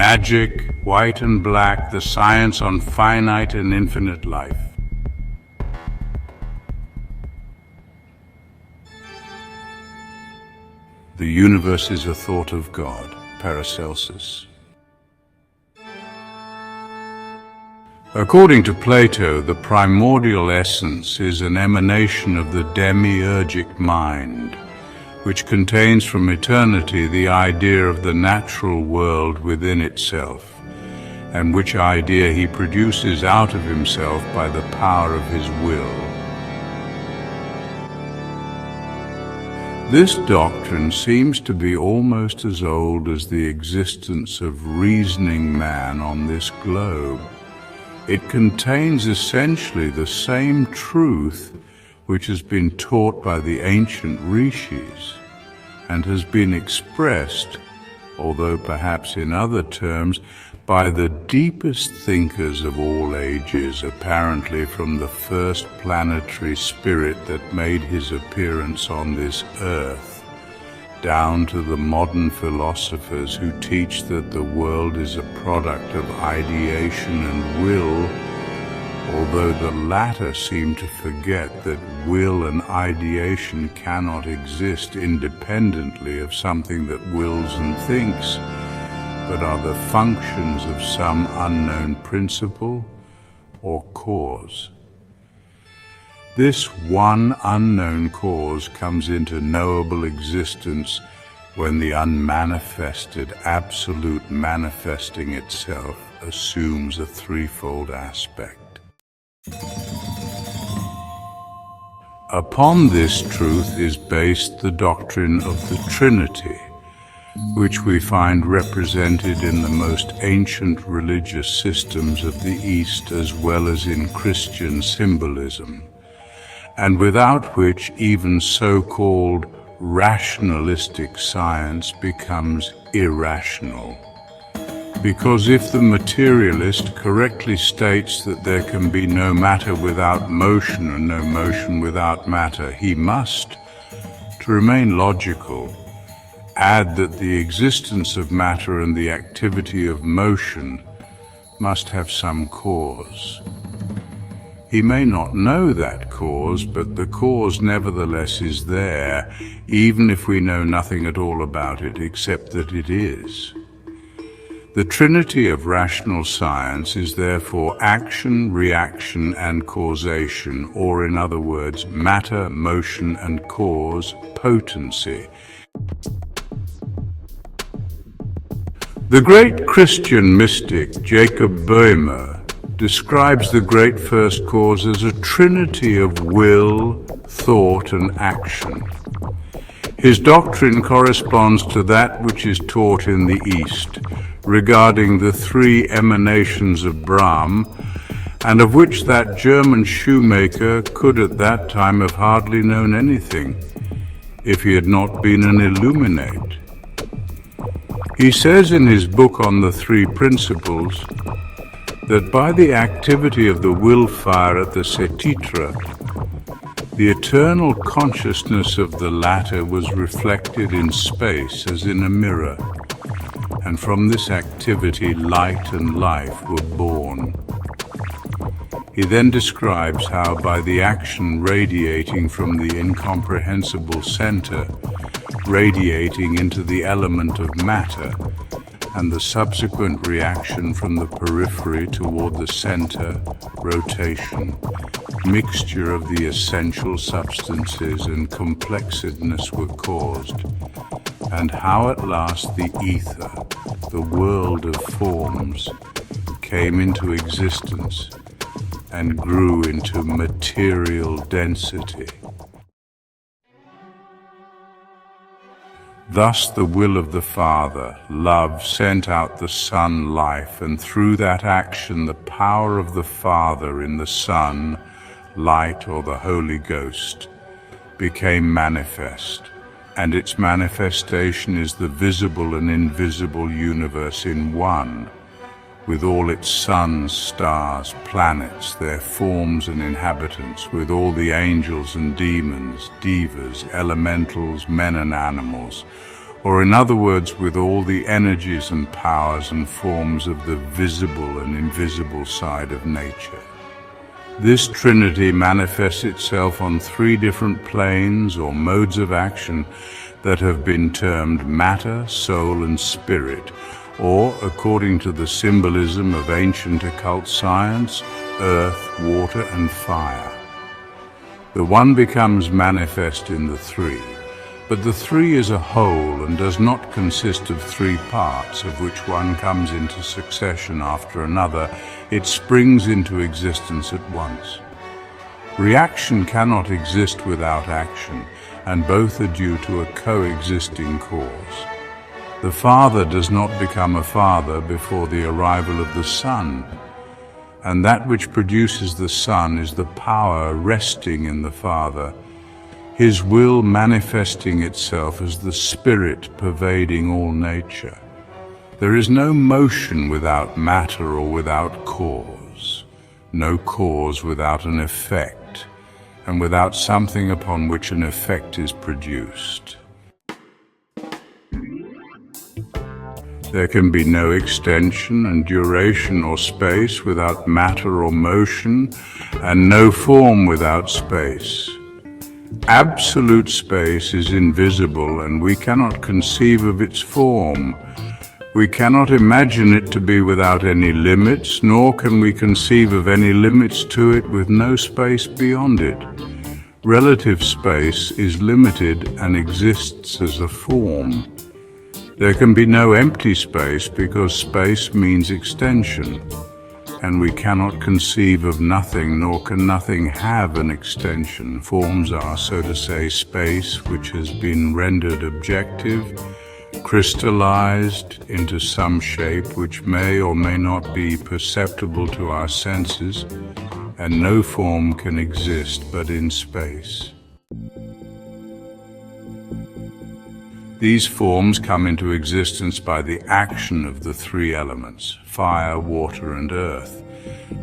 Magic, White and Black, the science on finite and infinite life. The universe is a thought of God, Paracelsus. According to Plato, the primordial essence is an emanation of the demiurgic mind, which contains from eternity the idea of the natural world within itself, and which idea he produces out of himself by the power of his will. This doctrine seems to be almost as old as the existence of reasoning man on this globe. It contains essentially the same truth which has been taught by the ancient rishis and has been expressed, although perhaps in other terms, by the deepest thinkers of all ages, apparently from the first planetary spirit that made his appearance on this earth, down to the modern philosophers who teach that the world is a product of ideation and will, although the latter seem to forget that will and ideation cannot exist independently of something that wills and thinks, but are the functions of some unknown principle or cause. This one unknown cause comes into knowable existence when the unmanifested absolute manifesting itself assumes a threefold aspect. Upon this truth is based the doctrine of the Trinity, which we find represented in the most ancient religious systems of the East as well as in Christian symbolism, and without which even so-called rationalistic science becomes irrational. Because if the materialist correctly states that there can be no matter without motion and no motion without matter, he must, to remain logical, add that the existence of matter and the activity of motion must have some cause. He may not know that cause, but the cause nevertheless is there, even if we know nothing at all about it except that it is. The trinity of rational science is therefore action, reaction, and causation, or in other words, matter, motion, and cause, potency. The great Christian mystic Jacob Boehme describes the great first cause as a trinity of will, thought, and action. His doctrine corresponds to that which is taught in the East regarding the three emanations of Brahm, and of which that German shoemaker could at that time have hardly known anything, if he had not been an illuminate. He says in his book on the three principles that by the activity of the will fire at the Setitra, the eternal consciousness of the latter was reflected in space as in a mirror, and from this activity light and life were born. He then describes how by the action radiating from the incomprehensible center, radiating into the element of matter, and the subsequent reaction from the periphery toward the center, rotation, mixture of the essential substances and complexedness were caused, and how at last the ether, the world of forms, came into existence and grew into material density. Thus the will of the Father, love, sent out the Son, life, and through that action the power of the Father in the Son, light, or the Holy Ghost, became manifest, and its manifestation is the visible and invisible universe in one, with all its suns, stars, planets, their forms and inhabitants, with all the angels and demons, devas, elementals, men and animals, or in other words, with all the energies and powers and forms of the visible and invisible side of nature. This Trinity manifests itself on three different planes or modes of action that have been termed matter, soul, and spirit, or, according to the symbolism of ancient occult science, earth, water, and fire. The one becomes manifest in the three, but the three is a whole and does not consist of three parts, of which one comes into succession after another. It springs into existence at once. Reaction cannot exist without action, and both are due to a coexisting cause. The Father does not become a father before the arrival of the Son, and that which produces the Son is the power resting in the Father, His will manifesting itself as the Spirit pervading all nature. There is no motion without matter or without cause, no cause without an effect, and without something upon which an effect is produced. There can be no extension and duration or space without matter or motion, and no form without space. Absolute space is invisible, and we cannot conceive of its form. We cannot imagine it to be without any limits, nor can we conceive of any limits to it with no space beyond it. Relative space is limited and exists as a form. There can be no empty space because space means extension, and we cannot conceive of nothing, nor can nothing have an extension. Forms are, so to say, space which has been rendered objective, crystallized into some shape which may or may not be perceptible to our senses, and no form can exist but in space. These forms come into existence by the action of the three elements, fire, water, and earth,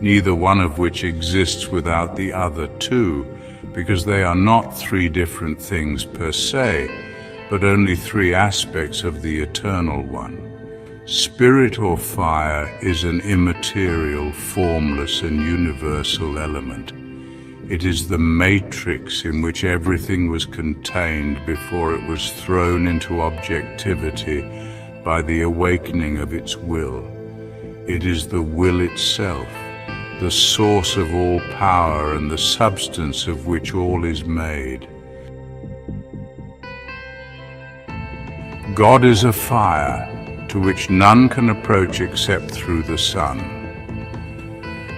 neither one of which exists without the other two, because they are not three different things per se, but only three aspects of the eternal one. Spirit or fire is an immaterial, formless, and universal element. It is the matrix in which everything was contained before it was thrown into objectivity by the awakening of its will. It is the will itself, the source of all power and the substance of which all is made. God is a fire to which none can approach except through the sun.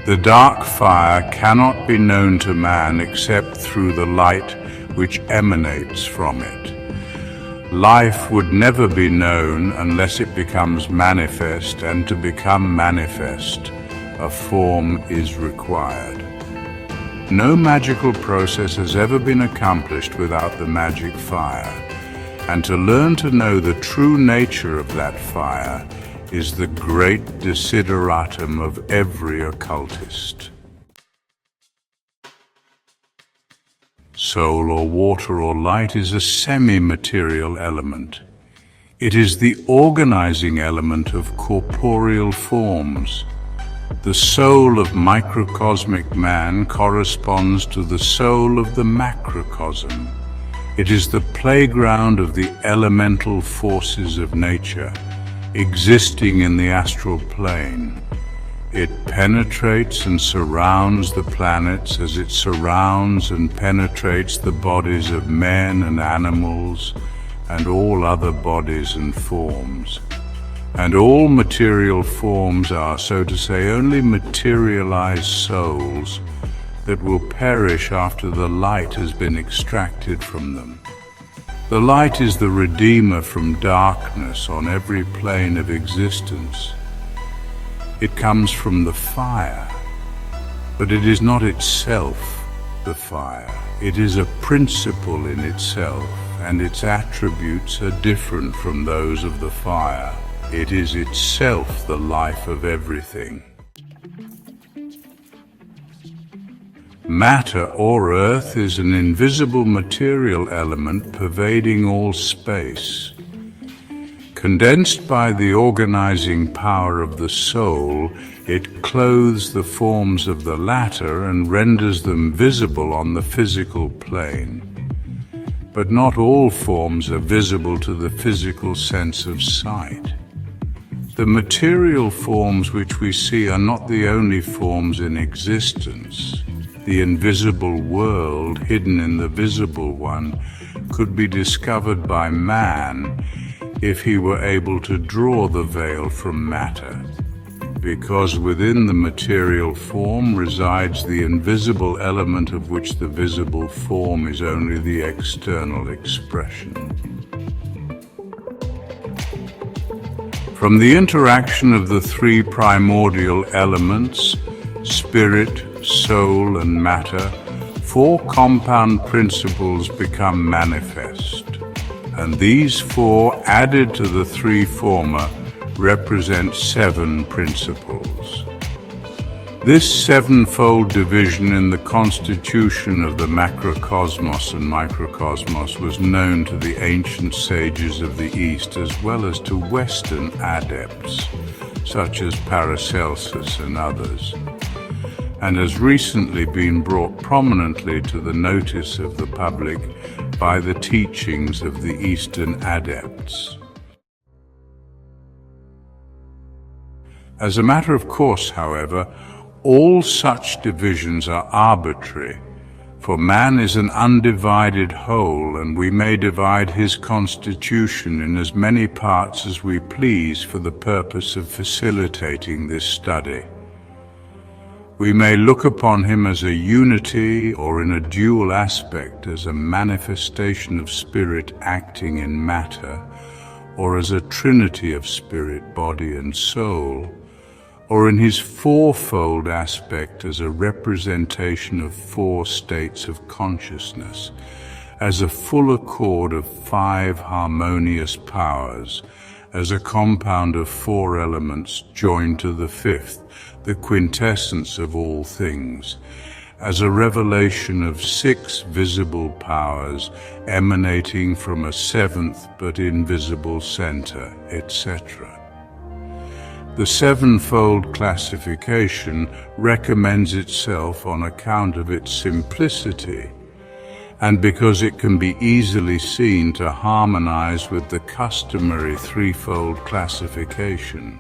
The dark fire cannot be known to man except through the light which emanates from it. Life would never be known unless it becomes manifest, and to become manifest, a form is required. No magical process has ever been accomplished without the magic fire, and to learn to know the true nature of that fire is the great desideratum of every occultist. Soul or water or light is a semi-material element. It is the organizing element of corporeal forms. The soul of microcosmic man corresponds to the soul of the macrocosm. It is the playground of the elemental forces of nature, existing in the astral plane. It penetrates and surrounds the planets as it surrounds and penetrates the bodies of men and animals and all other bodies and forms. And all material forms are, so to say, only materialized souls that will perish after the light has been extracted from them. The light is the redeemer from darkness on every plane of existence. It comes from the fire, but it is not itself the fire. It is a principle in itself, and its attributes are different from those of the fire. It is itself the life of everything. Matter or earth is an invisible material element pervading all space. Condensed by the organizing power of the soul, it clothes the forms of the latter and renders them visible on the physical plane. But not all forms are visible to the physical sense of sight. The material forms which we see are not the only forms in existence. The invisible world, hidden in the visible one, could be discovered by man if he were able to draw the veil from matter, because within the material form resides the invisible element of which the visible form is only the external expression. From the interaction of the three primordial elements, spirit, soul, and matter, four compound principles become manifest, and these four, added to the three former, represent seven principles. This sevenfold division in the constitution of the macrocosmos and microcosmos was known to the ancient sages of the East as well as to Western adepts, such as Paracelsus and others, and has recently been brought prominently to the notice of the public by the teachings of the Eastern adepts. As a matter of course, however, all such divisions are arbitrary, for man is an undivided whole, and we may divide his constitution in as many parts as we please for the purpose of facilitating this study. We may look upon him as a unity or in a dual aspect, as a manifestation of spirit acting in matter, or as a trinity of spirit, body, and soul, or in his fourfold aspect as a representation of four states of consciousness, as a full accord of five harmonious powers, as a compound of four elements joined to the fifth, the quintessence of all things, as a revelation of six visible powers emanating from a seventh but invisible center, etc. The sevenfold classification recommends itself on account of its simplicity, and because it can be easily seen to harmonize with the customary threefold classification.